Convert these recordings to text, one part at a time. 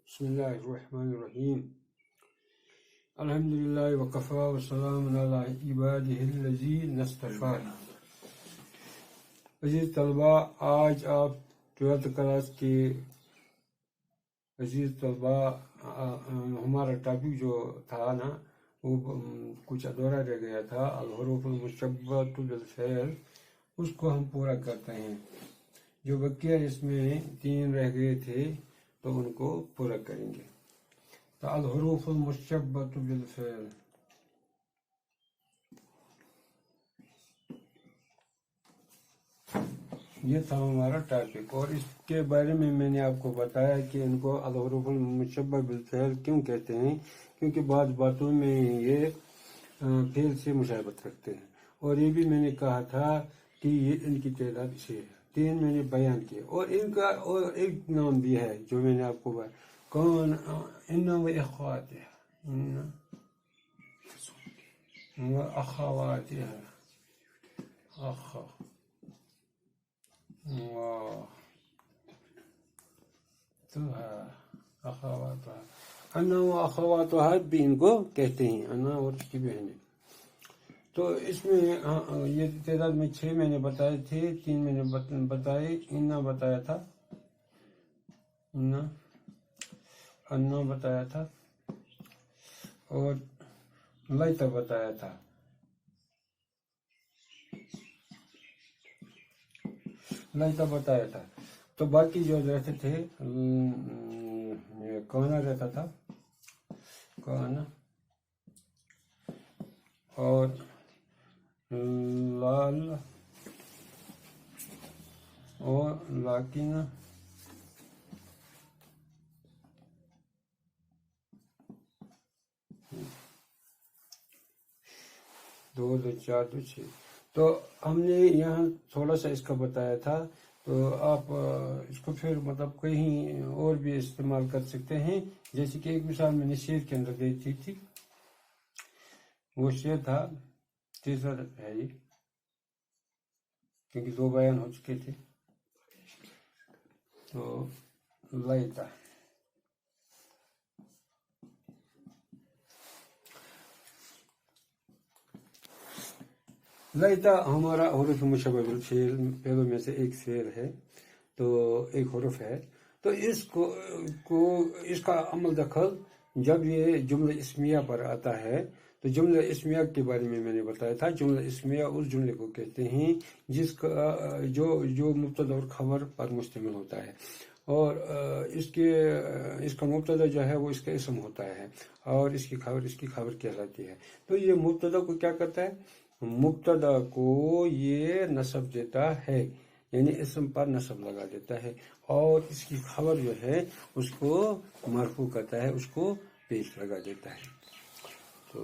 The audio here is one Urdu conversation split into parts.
بسم الله الرحمن الرحيم. الحمد لله وكفى وسلام على عباده الذين اصطفى. عزیز طلبہ، آج آپ 12th کلاس کے عزیز طلبہ، ہمارا ٹاپک جو تھا نا وہ کچھ ادھورا رہ گیا تھا، الحروف المشبہۃ بالفعل، اس کو ہم پورا کرتے ہیں. جو بقیہ اس میں 3 رہ گئے تھے تو ان کو پورا کریں گے. تو الحروف المشبہۃ بالفعل، یہ تھا ہمارا ٹاپک، اور اس کے بارے میں نے آپ کو بتایا کہ ان کو الحروف المشبہ بالفعل کیوں کہتے ہیں، کیونکہ بعض باتوں میں یہ فعل سے مشابہت رکھتے ہیں. اور یہ بھی میں نے کہا تھا کہ یہ ان کی تعداد 6 ہے. 3 میں نے بیان کیے، اور ان کا اور ایک نام بھی ہے جو میں نے آپ کو بتایا، کون ان و اخواتها، ان و اخواتها، اخواتها، انا و اخواتها بھی ان کو کہتے ہیں، انا اور اس کی بہنیں. تو اس میں یہ تعداد میں 6 میں نے بتائے تھے، 3 میں نے بتائے، انا بتایا تھا، انا بتایا تھا، اور لیتا بتایا تھا. لیتا بتایا تھا. تو باقی جو رہتے تھے، کانا رہتا تھا، کانا، اور لال، اور لاکن، دو 4 2 6. تو ہم نے یہاں تھوڑا سا اس کا بتایا تھا، تو آپ اس کو پھر مطلب کہیں اور بھی استعمال کر سکتے ہیں. جیسے کہ ایک مثال میں نے شعر کے اندر دی تھی، وہ شعر تھا، تیسرا ہے یہ، کیونکہ 2 بیان ہو چکے تھے. تو لیتا، لیتا ہمارا حروف مشبہ بالفعل میں سے ایک فعل ہے، تو ایک حرف ہے. تو اس کا عمل دخل جب یہ جملہ اسمیہ پر آتا ہے، تو جملہ اسمیہ کے بارے میں نے بتایا تھا. جملہ اسمیہ اس جملے کو کہتے ہیں جس کا جو مبتدا اور خبر پر مشتمل ہوتا ہے، اور اس کا مبتدا جو ہے وہ اس کا اسم ہوتا ہے، اور اس کی خبر کہلاتی ہے. تو یہ مبتدا کو کیا کرتا ہے، مبتدا کو یہ نصب دیتا ہے، یعنی اسم پر نصب لگا دیتا ہے، اور اس کی خبر جو ہے اس کو مرفوع کرتا ہے، اس کو پیش لگا دیتا ہے. تو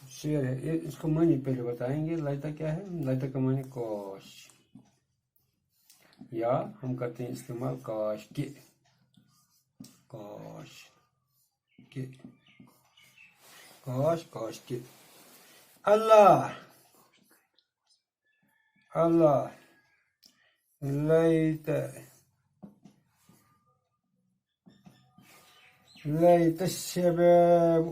شعر ہے، اس کو معنی پہلے بتائیں گے. لیتا کیا ہے؟ لیتا کا معنی کاش، یا ہم کرتے ہیں استعمال کاش کے، کاش کے، کاش کے. اللہ، اللہ، لیت الشباب،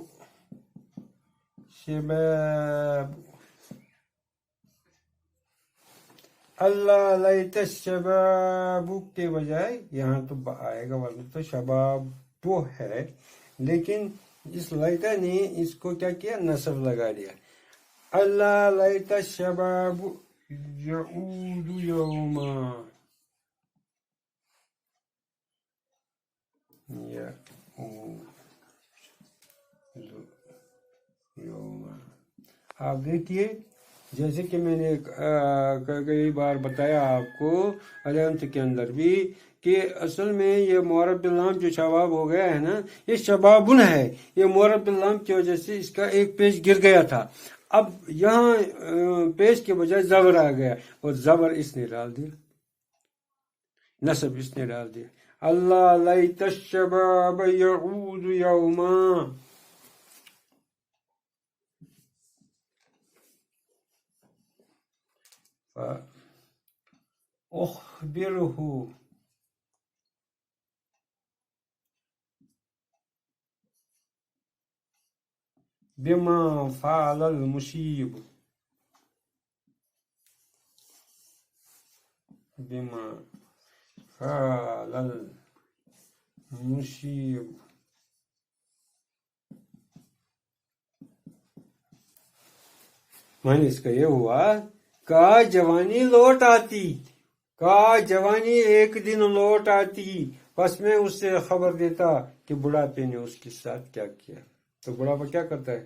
شباب، اللہ لیت الشباب کے بجائے یہاں تو آئے گا، ورنہ تو شباب وہ ہے، لیکن اس لیتا نے اس کو کیا کیا، نصب لگا دیا. اللہ لیت الشباب یعود یوما، آپ دیکھیے، جیسے کہ میں نے کئی بار بتایا آپ کو 11th کے اندر بھی، کہ اصل میں یہ معرب باللام جو شباب ہو گیا ہے نا، یہ شبابن ہے. یہ معرب باللام کی وجہ سے اس کا ایک پیش گر گیا تھا. اب یہاں پیش کے بجائے زبر آ گیا، اور زبر اس نے ڈال دیا، نصب اس نے ڈال دیا. اللہ لیت الشباب یعود یوما. اخبره بما فعل المصيب بما فعل المصيب معنی اس کا یہ ہوا کا جوانی لوٹ آتی، کا جوانی ایک دن لوٹ آتی، بس میں اس سے خبر دیتا کہ بڑھاپے نے اس کے ساتھ کیا کیا۔ تو بڑھاپا کیا کرتا ہے؟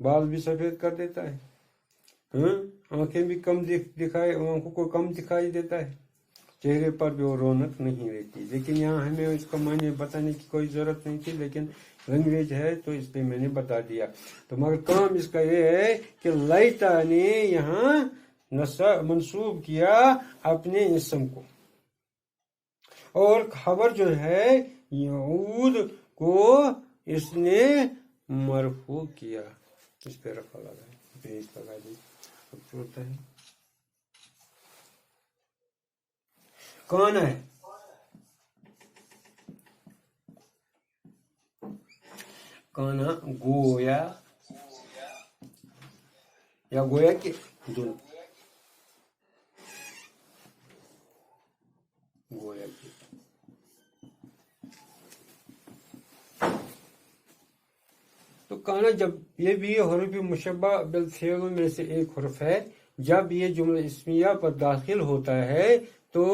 بال بھی سفید کر دیتا ہے، آنکھیں بھی کم آنکھوں کو کم دکھائی دیتا ہے، چہرے پر بھی وہ رونق نہیں رہتی۔ لیکن یہاں ہمیں اس کا معنی بتانے کی کوئی ضرورت نہیں تھی، لیکن لینگویج ہے تو اس لیے میں نے بتا دیا۔ تو مگر کام اس کا یہ ہے کہ لیتا نے یہاں منسوب کیا اپنے اسم کو، اور خبر جو ہے یعود کو اس نے مرفوع کیا، اس پہ رفع لگا پیش لگا دی۔ اب ہوتا ہے کون ہے؟ کانا گویا یا گویا کہ دونوں، گویا کہ تو کانا جب یہ بھی حروف مشبہ بالفعل میں سے ایک حرف ہے، جب یہ جملہ اسمیہ پر داخل ہوتا ہے تو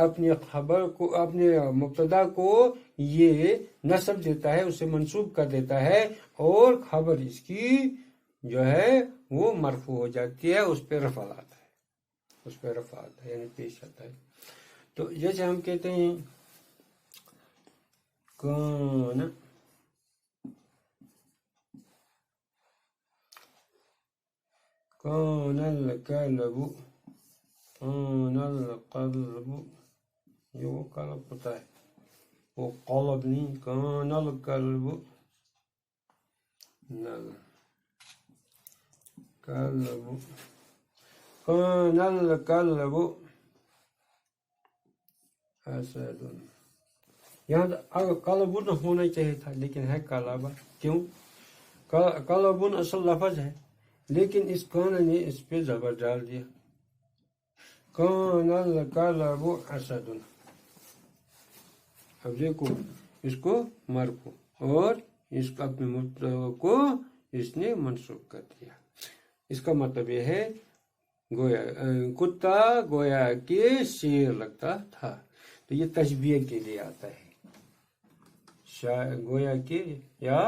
اپنی خبر کو، اپنے مبتدا کو یہ نصب دیتا ہے، اسے منصوب کر دیتا ہے، اور خبر اس کی جو ہے وہ مرفوع ہو جاتی ہے، اس پہ رفع آتا ہے، اس پہ رفع آتا ہے، یعنی پیش آتا ہے۔ تو جیسے ہم کہتے ہیں کان کان الکلب، کان القلب، یہ وہ قلب ہوتا ہے، وہ قلب نہیں، کان الکلب، کلب، کان الکلب اسد، یہاں قلبن ہونا چاہیے تھا لیکن ہے کلبہ، کیوں؟ قلبن اصل لفظ ہے، لیکن اس کان نے اس پہ زبر ڈال دیا، کان الکلب اسد۔ اب دیکھو اس کو مرفوع اور اس کا اپنے مبتدا کو اس نے منصوب کر دیا۔ اس کا مطلب یہ ہے گویا کتا گویا کہ شیر لگتا تھا، تو یہ تشبیہ کے لیے آتا ہے، گویا کہ یا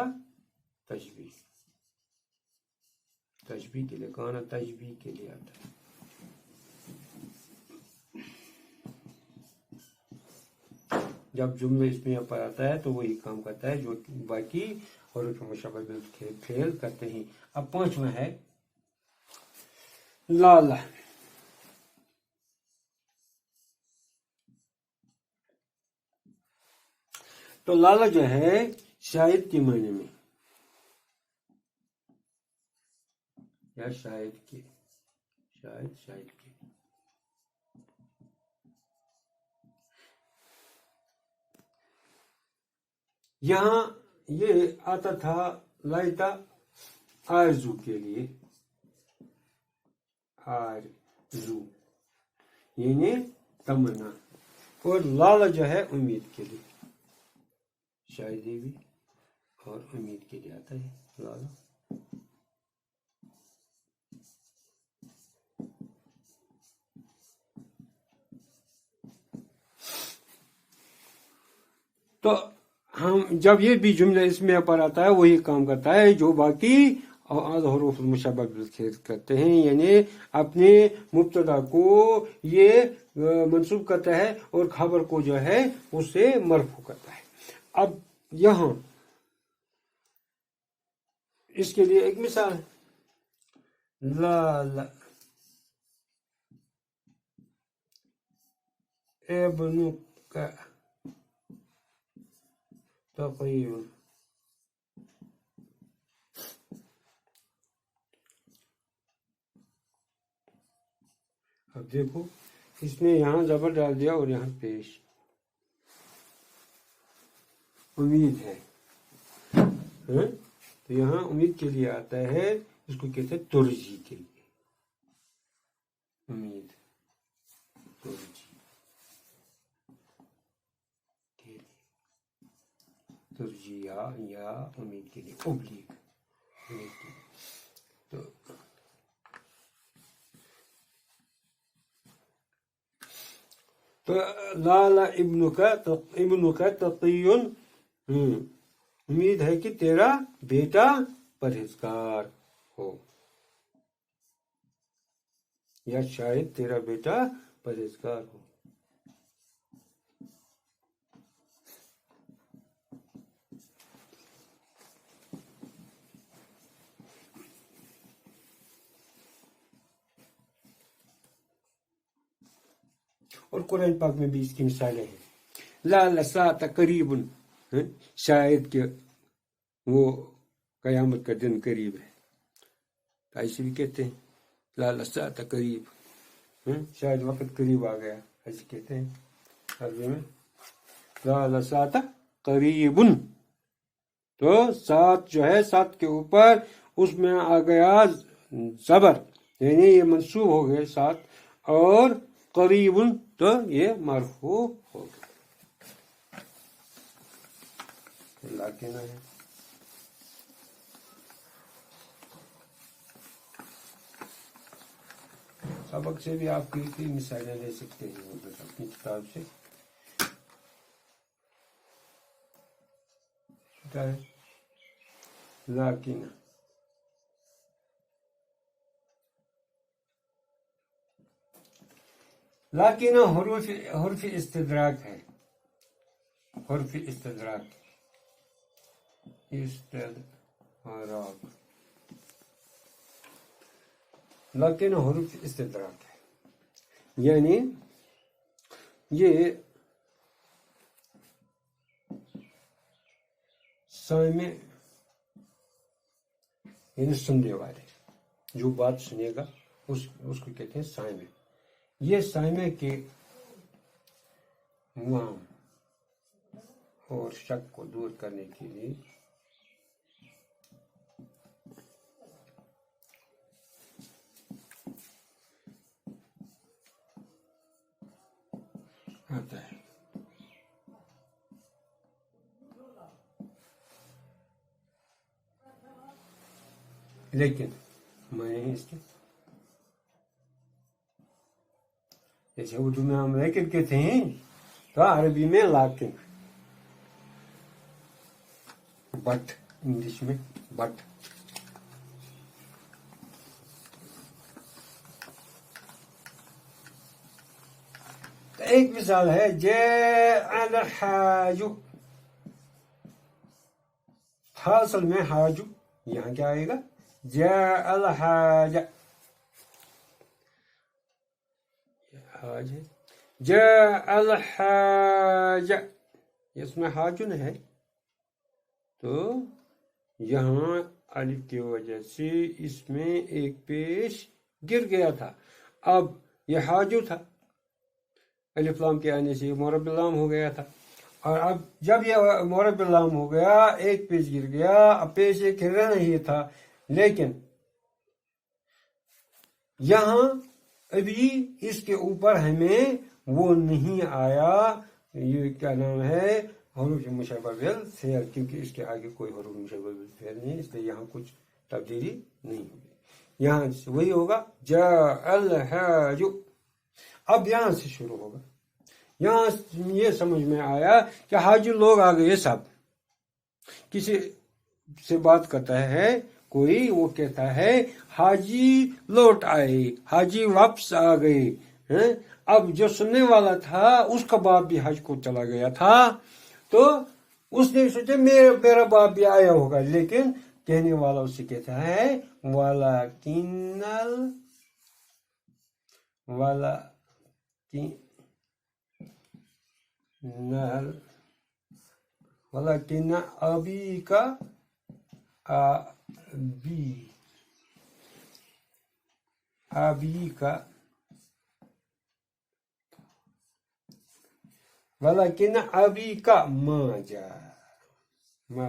تشبیہ، تشبیہ کے لیے، کانا تشبیہ کے لیے آتا ہے۔ جب جملہ اسمیہ پر آتا ہے تو وہی کام کرتا ہے جو باقی حروف مشبہ بالفعل کرتے ہیں۔ اب پانچواں ہے لالا۔ تو لالا جو ہے شاید کے معنی میں، یا شاید کے، شاید کے، یہاں یہ آتا تھا لائتا آرزو کے لیے، آرزو یعنی تمنا، اور لالا جو ہے امید کے لیے، شاید بھی اور امید کے لیے آتا ہے لالا۔ تو ہم جب یہ بھی جملہ اسمیہ پر آتا ہے وہی کام کرتا ہے جو باقی حروف المشبہ بالفعل کرتے ہیں، یعنی اپنے مبتدا کو یہ منصوب کرتا ہے اور خبر کو جو ہے اسے مرفوع کرتا ہے۔ اب یہاں اس کے لیے ایک مثال ہے، لا ابنک تقیّ، اب دیکھو اس نے یہاں زبر ڈال دیا اور یہاں پیش، امید ہے، تو تو یہاں امید کے لیے آتا ہے، اس کو کہتے ہیں ترجی کے لیے، امید ترجی کے لیے، ترجی یا امید کے لیے، ابلیغ امید کے لیے. تو لالا ابن کا تقی، امید ہے کہ تیرا بیٹا پرہیزگار ہو، یا شاید تیرا بیٹا پرہیزگار ہو. اور قرآن پاک میں بھی اس کی مثالیں ہیں. لعل ساعة قریب، شاید کہ وہ قیامت کا دن قریب ہے. ایسے بھی کہتے ہیں لعل ساعة قریب، شاید وقت قریب آ گیا، ایسے کہتے ہیں عربی میں. لعل ساعة قریب، تو سات جو ہے، سات کے اوپر اس میں آ گیا زبر، یعنی یہ منصوب ہو گئے سات، اور قریب تو یہ مرفوع ہو گیا. اللہ کہنا ہے. سبق سے بھی آپ کی مثالیں لے سکتے ہیں اپنی کتاب سے. لیکن حروف استدراک ہے، حرف استدراک، لیکن حروف استدراک ہے، یعنی یہ سامع، یعنی سننے والے، جو بات سنے گا اس کو کہتے ہیں سامع. یہ سامع کے وہم اور شک کو دور کرنے کے لیے آتا ہے. لیکن میں اس کے جیسے اردو میں ہم لیکن کہتے ہیں، تو عربی میں لیکن، بٹ، انگلش میں بٹ. ایک مثال ہے جاء الحاج، اصل میں حاج، یہاں کیا آئے گا؟ جاء الحاج، حاج ہے، جاء الحاج، اس میں حاجن ہے، تو یہاں الف کی وجہ سے اس میں ایک پیش گر گیا تھا. اب یہ حاجو تھا، الف لام کے آنے سے معرب لام ہو گیا تھا، اور اب جب یہ معرب لام ہو گیا، ایک پیش گر گیا. اب پیش ایک رہنا ہی تھا، لیکن یہاں ابھی اس کے اوپر ہمیں وہ نہیں آیا، یہ کیا نام ہے، حروف مشبہ بالفعل، کیونکہ اس کے آگے کوئی حروف مشبہ بالفعل نہیں، اس لیے یہاں کچھ تبدیلی نہیں ہوگی. یہاں سے وہی ہوگا جاء الحاج. اب یہاں سے شروع ہوگا. یہاں یہ سمجھ میں آیا کہ حاجی لوگ آ گئے، سب کسی سے بات کرتا ہے کوئی، وہ کہتا ہے حاجی لوٹ آئے، حاجی واپس آ گئے. اب جو سننے والا تھا اس کا باپ بھی حج کو چلا گیا تھا، تو اس نے سوچا میرا باپ بھی آیا ہوگا، لیکن کہنے والا اس سے کہتا ہے وَلَكِنَّ أَبِيكَ وَلَكِنَّ أَبِيكَ ما جاء، ما